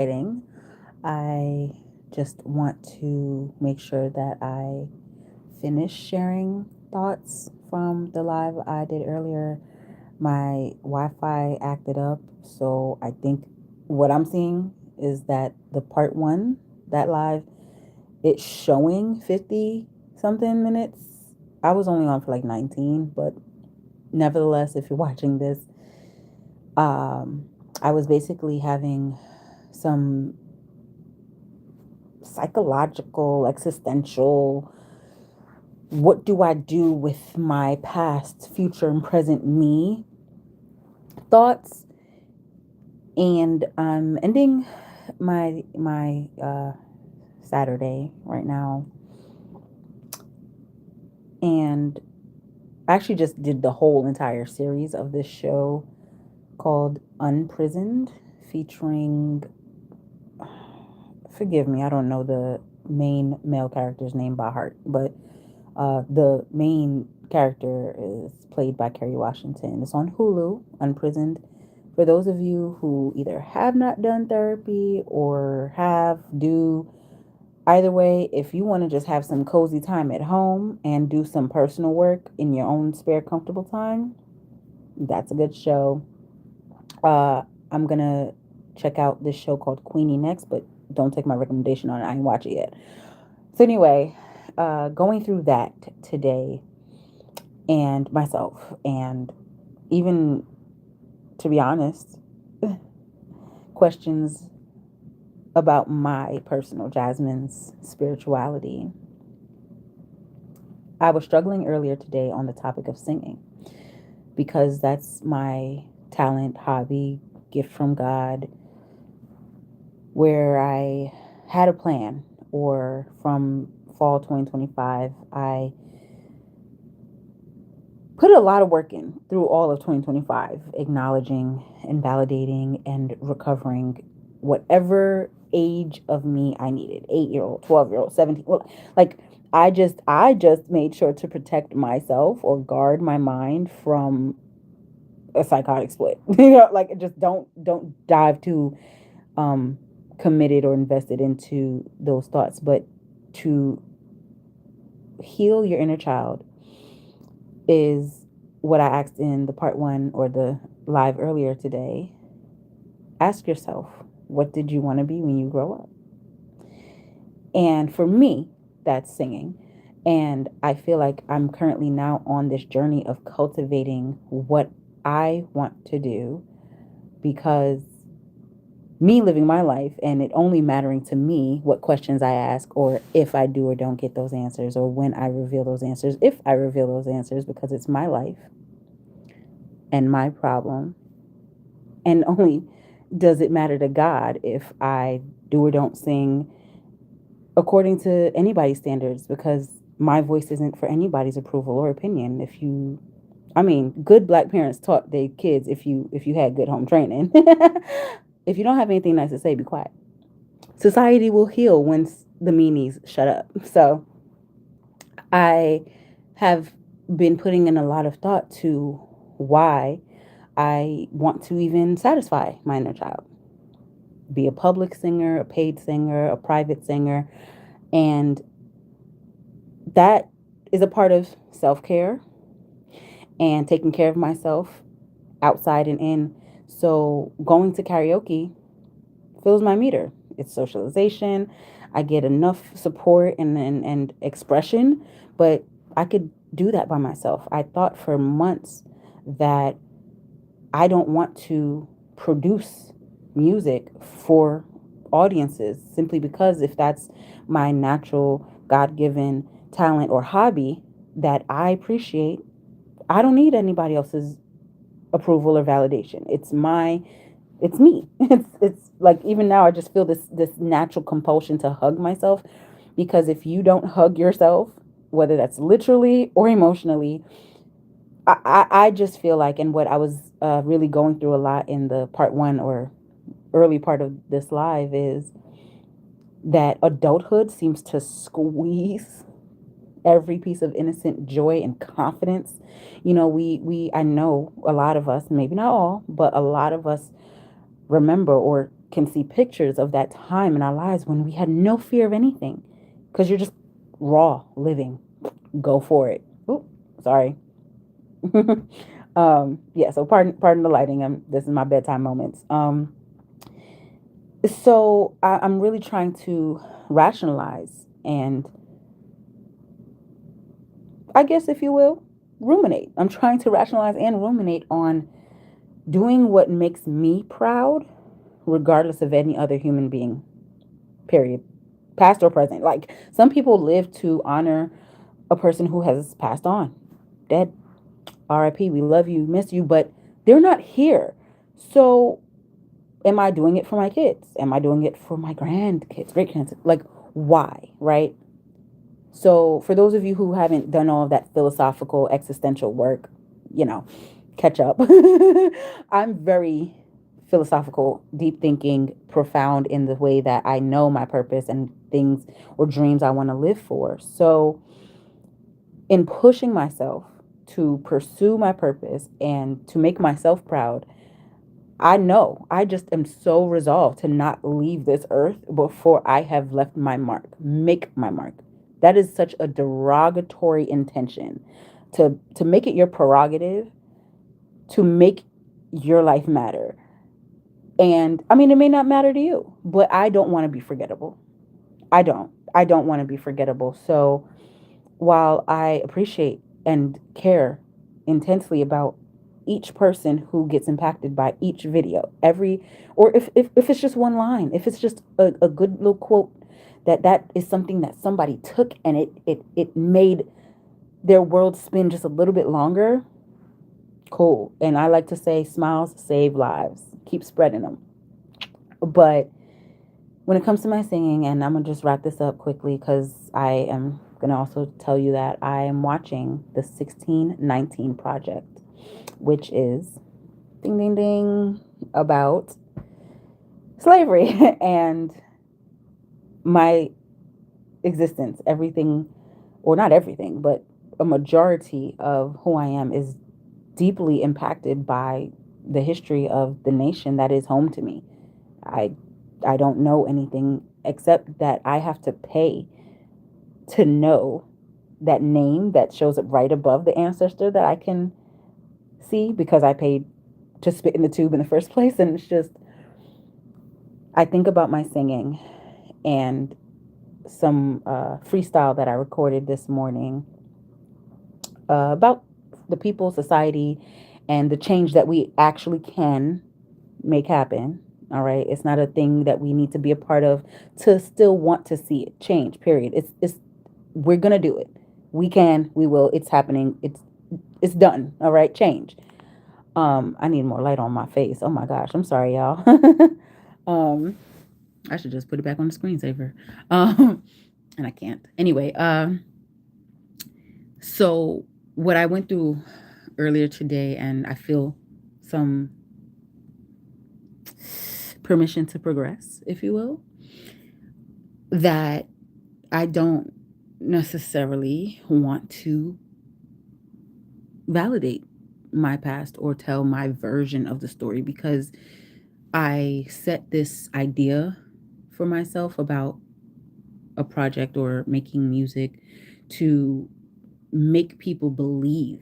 writing. I just want to make sure that I finish sharing thoughts from the live I did earlier. My Wi-Fi acted up, so I think what I'm seeing is that the part one, that live, it's showing 50 something minutes. I was only on for like 19, but nevertheless, if you're watching this, um, I was basically having some psychological, existential, what do I do with my past, future, and present me thoughts. And I'm ending my Saturday right now, and I actually just did the whole entire series of this show called Unprisoned, featuring, forgive me, I don't know the main male character's name by heart, but the main character is played by Kerry Washington. It's on Hulu, Unprisoned. For those of you who either have not done therapy or do, either way, if you want to just have some cozy time at home and do some personal work in your own spare, comfortable time, that's a good show. Uh, I'm gonna check out this show called Queenie next, but don't take my recommendation on it. I ain't watch it yet. So anyway, going through that today and myself, and even, to be honest, questions about my personal Jasmine's spirituality. I was struggling earlier today on the topic of singing because that's my talent, hobby, gift from God, where I had a plan, or from fall 2025, I put a lot of work in through all of 2025, acknowledging and validating and recovering whatever age of me I needed. 8-year old, 12-year old, 17. Well, like I just made sure to protect myself or guard my mind from a psychotic split. Like, just don't dive too um committed or invested into those thoughts, but to heal your inner child is what I asked in the part one or the live earlier today. Ask yourself, what did you want to be when you grow up? And for me, that's singing. And I feel like I'm currently now on this journey of cultivating what I want to do, because me living my life and it only mattering to me what questions I ask, or if I do or don't get those answers, or when I reveal those answers, if I reveal those answers, because it's my life and my problem. And only does it matter to God if I do or don't sing according to anybody's standards, because my voice isn't for anybody's approval or opinion. If you, I mean, good black parents taught their kids, if you had good home training, if you don't have anything nice to say, be quiet. Society will heal once the meanies shut up. So I have been putting in a lot of thought to why I want to even satisfy my inner child. Be a public singer, a paid singer, a private singer. And that is a part of self care and taking care of myself outside and in. So going to karaoke fills my meter. It's socialization. I get enough support and expression, but I could do that by myself. I thought for months that I don't want to produce music for audiences, simply because if that's my natural God given talent or hobby that I appreciate, I don't need anybody else's approval or validation. It's me. It's like, even now I just feel this natural compulsion to hug myself, because if you don't hug yourself, whether that's literally or emotionally, I just feel like, and what I was really going through a lot in the part one or early part of this live, is that adulthood seems to squeeze every piece of innocent joy and confidence. I know a lot of us, maybe not all, but a lot of us remember or can see pictures of that time in our lives when we had no fear of anything because you're just raw living. Go for it. Ooh, sorry. Yeah, so pardon the lighting. This is my bedtime moments. So I'm really trying to rationalize and, I guess, if you will, ruminate. I'm trying to rationalize and ruminate on doing what makes me proud, regardless of any other human being, period, past or present. Like, some people live to honor a person who has passed on, dead, RIP, we love you, miss you, but they're not here. So, am I doing it for my kids? Am I doing it for my grandkids, great grandkids? Like, why, right? So, for those of you who haven't done all of that philosophical, existential work, you know, catch up. I'm very philosophical, deep thinking, profound in the way that I know my purpose and things or dreams I want to live for. So, in pushing myself to pursue my purpose and to make myself proud, I know I just am so resolved to not leave this earth before I have left my mark, make my mark. That is such a derogatory intention to make it your prerogative to make your life matter. And I mean, it may not matter to you, but I don't want to be forgettable. I don't. I don't want to be forgettable. So while I appreciate and care intensely about each person who gets impacted by each video, or if it's just one line, if it's just a good little quote, that is something that somebody took and it made their world spin just a little bit longer, cool. And I like to say smiles save lives. Keep spreading them. But when it comes to my singing, and I'm gonna just wrap this up quickly because I am gonna also tell you that I am watching the 1619 Project, which is ding ding ding about slavery and my existence. Everything, or not everything, but a majority of who I am is deeply impacted by the history of the nation that is home to me. I I don't know anything except that I have to pay to know that name that shows up right above the ancestor that I can see because I paid to spit in the tube in the first place. And it's just, I think about my singing and some freestyle that I recorded this morning about the people, society, and the change that we actually can make happen. All right. It's not a thing that we need to be a part of to still want to see it change, period. It's we're gonna do it. We can, we will, it's happening, it's done. All right, change. I need more light on my face. Oh my gosh, I'm sorry, y'all. um, I should just put it back on the screensaver. And I can't. Anyway, so what I went through earlier today, and I feel some permission to progress, if you will, that I don't necessarily want to validate my past or tell my version of the story because I set this idea for myself about a project or making music to make people believe.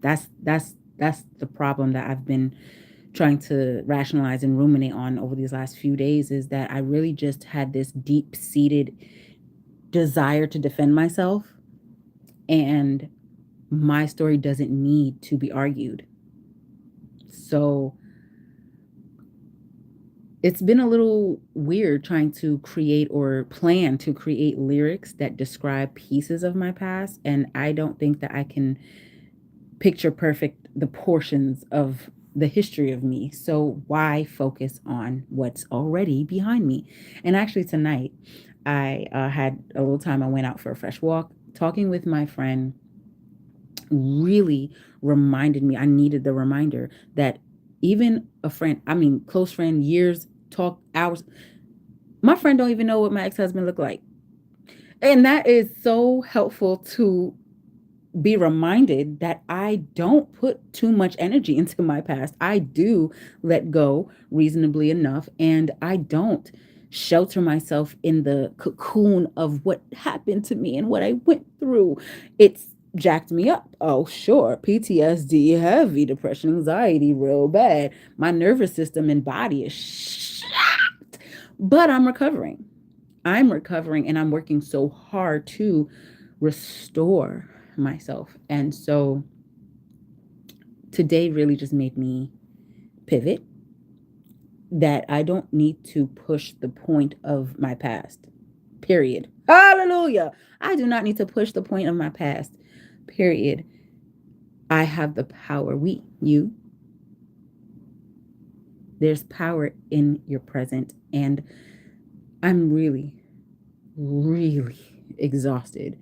That's the problem that I've been trying to rationalize and ruminate on over these last few days, is that I really just had this deep-seated desire to defend myself, and my story doesn't need to be argued. So it's been a little weird trying to create or plan to create lyrics that describe pieces of my past. And I don't think that I can picture perfect the portions of the history of me. So why focus on what's already behind me? And actually, tonight, I had a little time. I went out for a fresh walk. Talking with my friend really reminded me, I needed the reminder that even a friend, I mean, close friend, years, talk hours, my friend don't even know what my ex-husband looked like. And that is so helpful to be reminded that I don't put too much energy into my past. I do let go reasonably enough, and I don't shelter myself in the cocoon of what happened to me and what I went through. It's jacked me up. Oh, sure. PTSD, heavy depression, anxiety, real bad. My nervous system and body is shot. But I'm recovering. I'm recovering and I'm working so hard to restore myself. And so today really just made me pivot that I don't need to push the point of my past. Period. Hallelujah. I do not need to push the point of my past. Period. I have the power. You, there's power in your present. And I'm really, really exhausted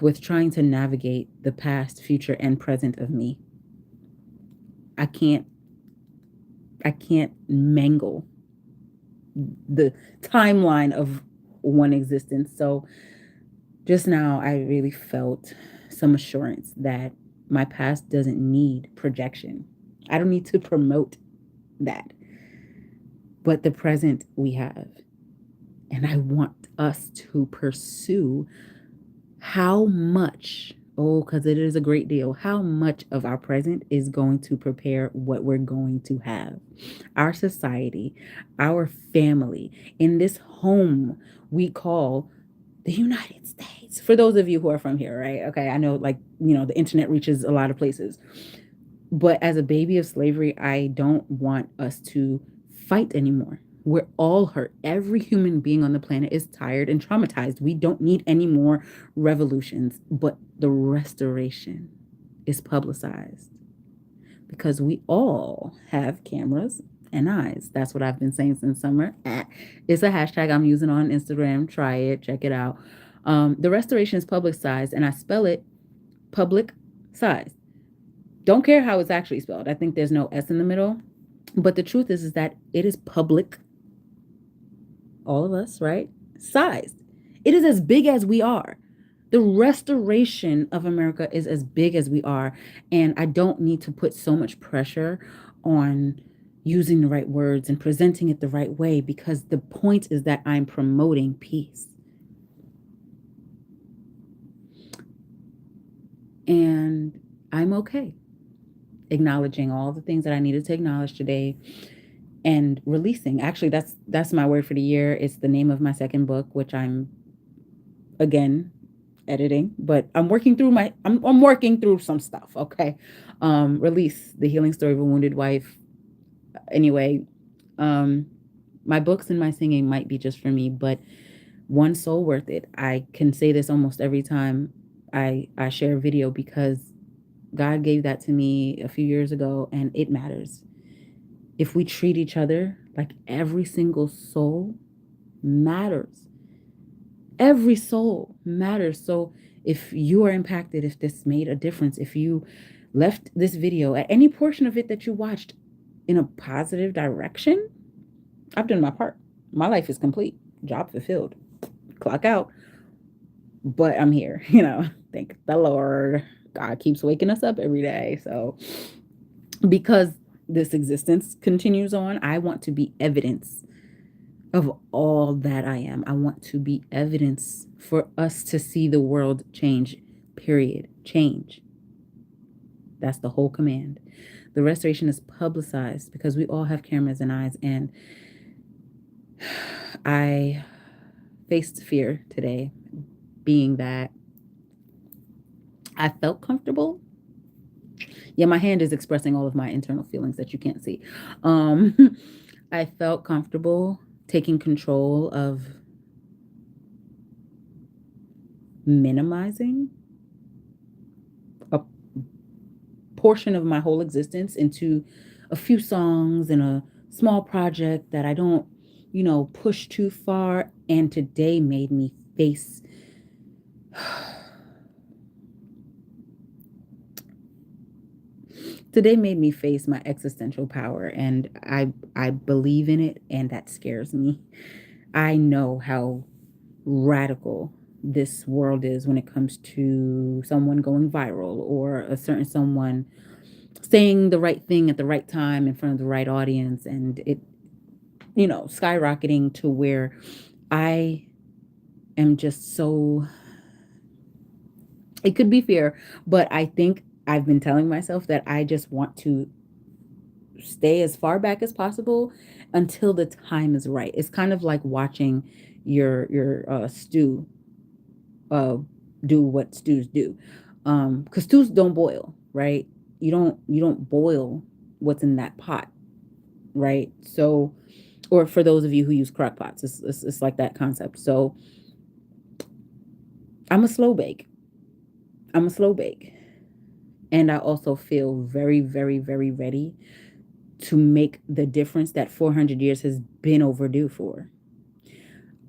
with trying to navigate the past, future, and present of me. I can't mangle the timeline of one existence. So just now I really felt some assurance that my past doesn't need projection. I don't need to promote that. But the present we have. And I want us to pursue how much, because it is a great deal, how much of our present is going to prepare what we're going to have. Our society, our family, in this home we call the United States. For those of you who are from here, right? Okay, I know, like, the internet reaches a lot of places. But as a baby of slavery, I don't want us to fight anymore. We're all hurt. Every human being on the planet is tired and traumatized. We don't need any more revolutions, but the restoration is publicized because we all have cameras and eyes. That's what I've been saying since summer. It's a hashtag I'm using on Instagram. Try it, check it out. The restoration is publicized, and I spell it public size. Don't care how it's actually spelled. I think there's no S in the middle. But the truth is that it is public, all of us, right? Sized. It is as big as we are. The restoration of America is as big as we are. And I don't need to put so much pressure on using the right words and presenting it the right way, because the point is that I'm promoting peace. And I'm okay acknowledging all the things that I needed to acknowledge today and releasing. Actually, that's my word for the year. It's the name of my second book, which I'm again editing, but I'm working through I'm working through some stuff. Okay. Release: The Healing Story of a Wounded Wife. Anyway, my books and my singing might be just for me, but one soul worth it. I can say this almost every time I share a video, because God gave that to me a few years ago, and it matters. If we treat each other like every single soul matters. Every soul matters. So if you are impacted, if this made a difference, if you left this video, at any portion of it that you watched, in a positive direction, I've done my part. My life is complete. Job fulfilled. Clock out. But I'm here, thank the Lord. God keeps waking us up every day. So because this existence continues on, I want to be evidence of all that I am. I want to be evidence for us to see the world change, period. Change. That's the whole command. The restoration is publicized because we all have cameras and eyes. And I faced fear today, being that I felt comfortable. Yeah, my hand is expressing all of my internal feelings that you can't see. I felt comfortable taking control of minimizing a portion of my whole existence into a few songs and a small project that I don't, push too far. And today made me face my existential power, and I believe in it, and that scares me. I know how radical this world is when it comes to someone going viral or a certain someone saying the right thing at the right time in front of the right audience, and it, skyrocketing to where I am just so, it could be fear, but I think I've been telling myself that I just want to stay as far back as possible until the time is right. It's kind of like watching your stew uh do what stews do. Because stews don't boil, right? You don't boil what's in that pot, right? So, or for those of you who use crock pots, it's like that concept. So I'm a slow bake. I'm a slow bake. And I also feel very, very, very ready to make the difference that 400 years has been overdue for.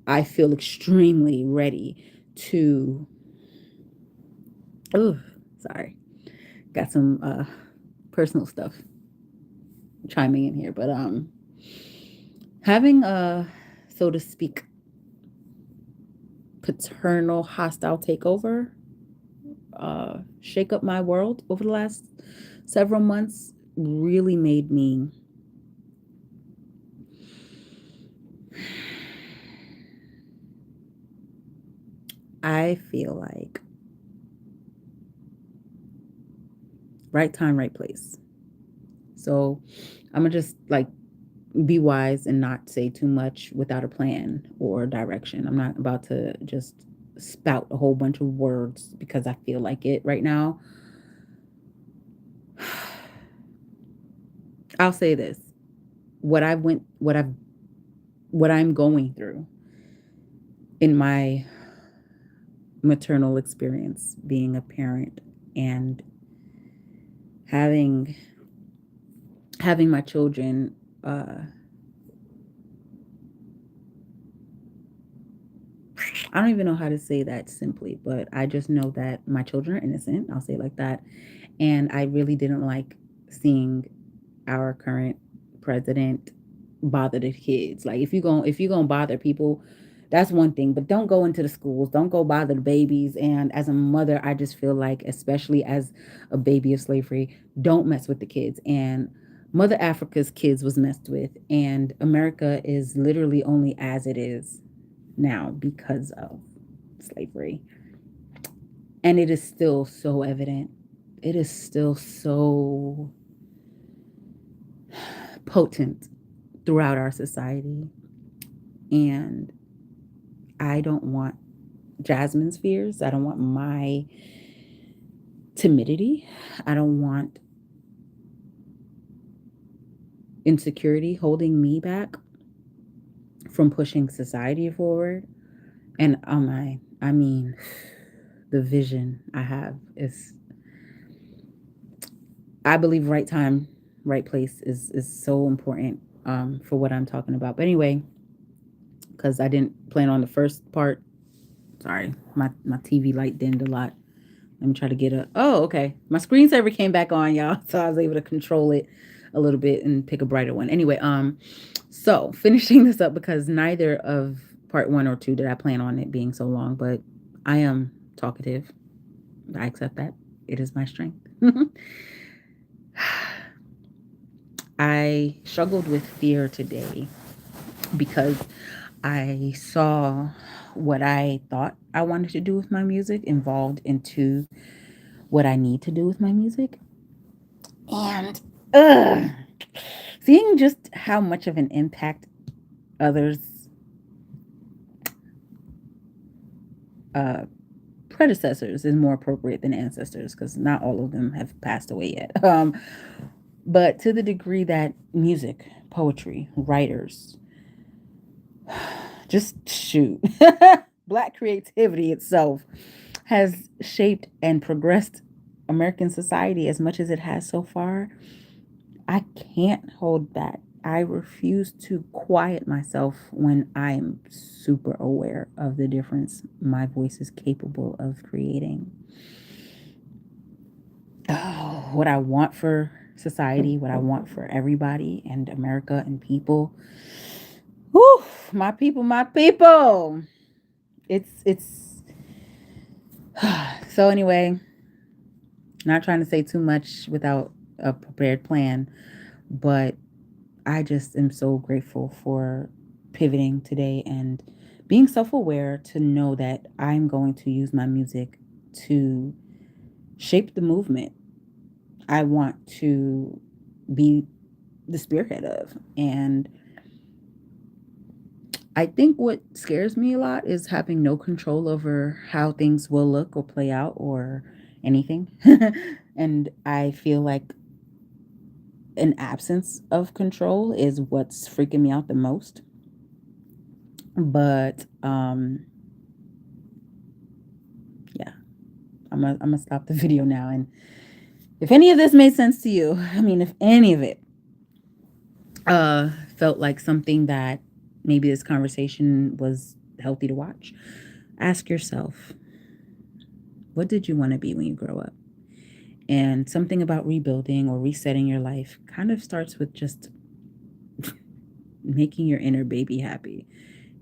I feel extremely ready to, oh, sorry, got some personal stuff chiming in here, but having a, so to speak, paternal hostile takeover shake up my world over the last several months really made me, I feel like, right time, right place. So I'm gonna just like be wise and not say too much without a plan or direction. I'm not about to just spout a whole bunch of words because I feel like it right now. I'll say this. What I went what I'm going through in my maternal experience being a parent and having my children I don't even know how to say that simply, but I just know that my children are innocent. I'll say it like that. And I really didn't like seeing our current president bother the kids. Like if you gonna bother people, that's one thing, but don't go into the schools, don't go bother the babies. And as a mother, I just feel like, especially as a baby of slavery, don't mess with the kids. And Mother Africa's kids was messed with, and America is literally only as it is now because of slavery. And it is still so evident. It is still so potent throughout our society. And I don't want Jasmine's fears. I don't want my timidity. I don't want insecurity holding me back from pushing society forward. And I mean, the vision I have is, I believe right time, right place is so important for what I'm talking about. But anyway, because I didn't plan on the first part. Sorry, my TV light dimmed a lot. Let me try to get a. Oh, okay. My screensaver came back on, y'all, so I was able to control it a little bit and pick a brighter one. Anyway, so finishing this up because neither of part one or two did I plan on it being so long, but I am talkative. I accept that. It is my strength. I struggled with fear today because I saw what I thought I wanted to do with my music involved into what I need to do with my music. And ugh, seeing just how much of an impact others' uh, predecessors is more appropriate than ancestors because not all of them have passed away yet. But to the degree that music, poetry, writers, just shoot, Black creativity itself has shaped and progressed American society as much as it has so far, I can't hold back. I refuse to quiet myself when I'm super aware of the difference my voice is capable of creating. Oh, what I want for society, what I want for everybody and America and people. Whew, my people, my people. It's So anyway, not trying to say too much without a prepared plan, but I just am so grateful for pivoting today and being self aware to know that I'm going to use my music to shape the movement I want to be the spearhead of. And I think what scares me a lot is having no control over how things will look or play out or anything. And I feel like an absence of control is what's freaking me out the most. But yeah, I'm gonna stop the video now. And if any of this made sense to you, I mean, if any of it felt like something that maybe this conversation was healthy to watch, ask yourself, what did you want to be when you grow up? And something about rebuilding or resetting your life kind of starts with just making your inner baby happy,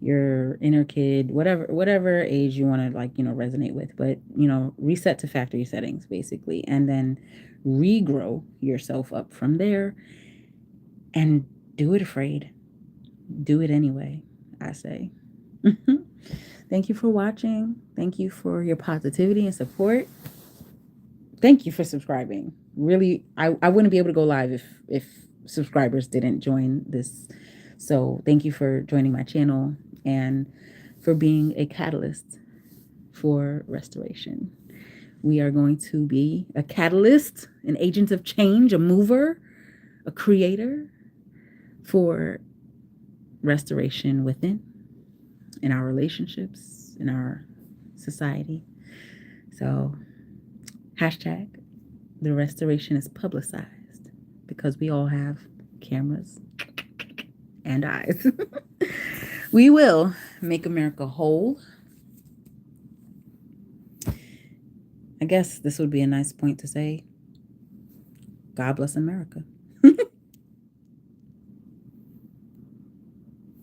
your inner kid, whatever age you want to, like, resonate with, but reset to factory settings basically, and then regrow yourself up from there. And do it afraid, do it anyway, I say. Thank you for watching. Thank you for your positivity and support. Thank you for subscribing. Really, I wouldn't be able to go live if subscribers didn't join this. So thank you for joining my channel and for being a catalyst for restoration. We are going to be a catalyst, an agent of change, a mover, a creator for restoration within, in our relationships, in our society. So hashtag the restoration is publicized because we all have cameras and eyes. We will make America whole. I guess this would be a nice point to say, God bless America.